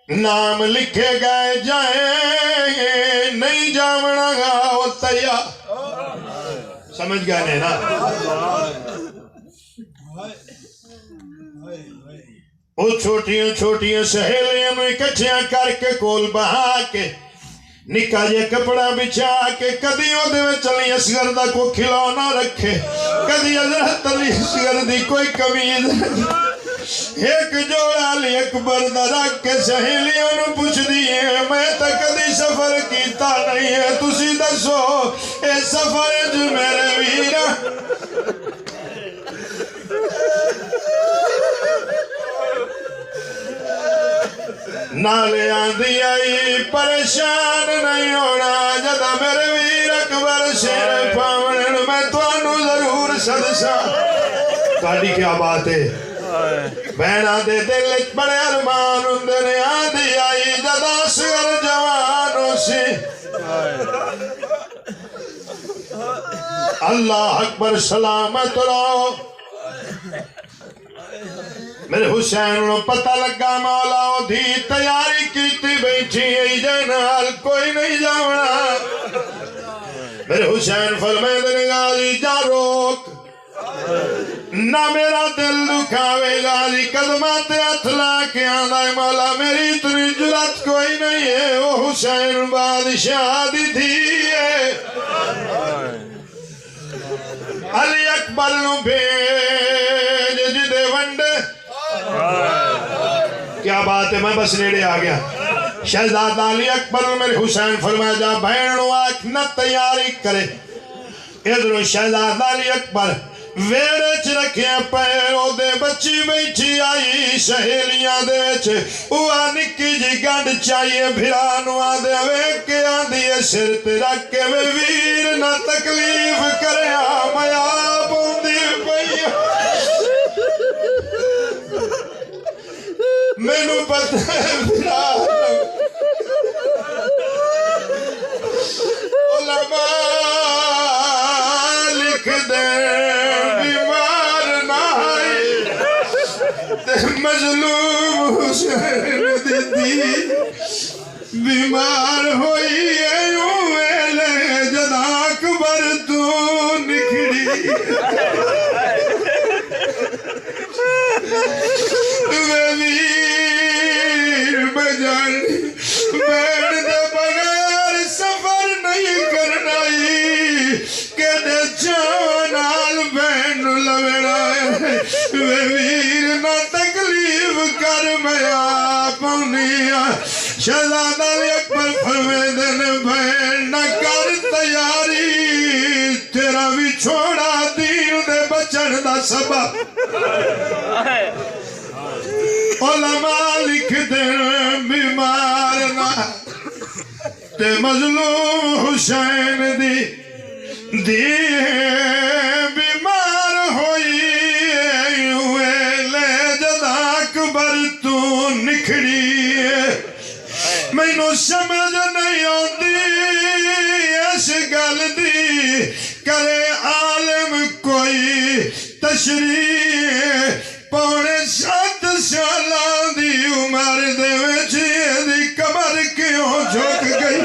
نام لکھے گئے جائیں نہیں جاونا گا وہ تیار سمجھ گئے نہیں نا وہ چھوٹیاں سہیلیاں میں کچھیاں کر کے کول بہا کے نکا یہ کپڑا بچھا کے کدی او دے چلی اصغر دا کو کھلونا رکھے کدی حضرت علی اصغر دی کوئی کمیز ایک جوڑا علی اکبر دا رکھ کے سہیلیوں نے پوچھ دیئے میں تا کدی سفر کیتا نہیں ہے تسی دسو اے سفر جو میرے ویرہ نالے آندھی آئی پریشان نہیں ہونا جدا میرے ویر اکبر شیر پاونن میں تو انو ضرور صدسا تاڑی کیا بات ہے بہنا دے دل اچ بڑے ارمان اندر آندھی آئی جدا سگر جوانوں سے اللہ اکبر سلامت رہو میرے حسین نے پتہ لگا مولا دی تیاری کیتی بیٹھی ہے جنال کوئی نہیں جاونا میرے حسین فرمائے دنے غازی جا روک نہ میرا دل دکھاوے غازی قدمات اتلا کے آندھائے مولا میری اتنی جرات کوئی نہیں ہے وہ حسین بادشاہ دی تھی ہے علی اکبر نو بھیج جدے ونڈے کیا بات ہے میں بس نیڑے آگیا شہزاد علی اکبر میرے حسین فرمایا جا بہنوں آنکھ نہ تیاری کرے ادھر شہزاد علی اکبر ویڑے چ رکھے پیروں دے بچی بیٹھی آئی سہیلیاں دے وچ اوہ نکی جی گنڈ چاہیے بھرانو آدھے ویک کے آندھیے سر تے رکھ کے میں ویر نہ تکلیف کرے میں آپ ہوندی پئی میں نو پتہ ہے بھرانو علماء لکھ دے مظلوم حسین دی بیمار ہوئی ہے ویلے جدا اکبر تو نکھڑی ویر بجان بیڑ دے بغیر سفر نہیں کرنائی کہ دے جانال بین لوڑا ہے ویر نہ تکلیف کر میں آپ ہونیا شہزاد علی اکبر فرمائے دن بہن نہ کر تیاری تیرا بھی چھوڑا دین دے بچن دا سبب علماء لکھ دن بیمار نہ تے مظلوم حسین دی بیمار ہوئی نکھڑی میں نو سمجھ نہیں آتی اس گل دی کرے عالم کوئی تشریح پونے 7 سالان دی عمر دے وچی دی کمر کیوں جھک گئی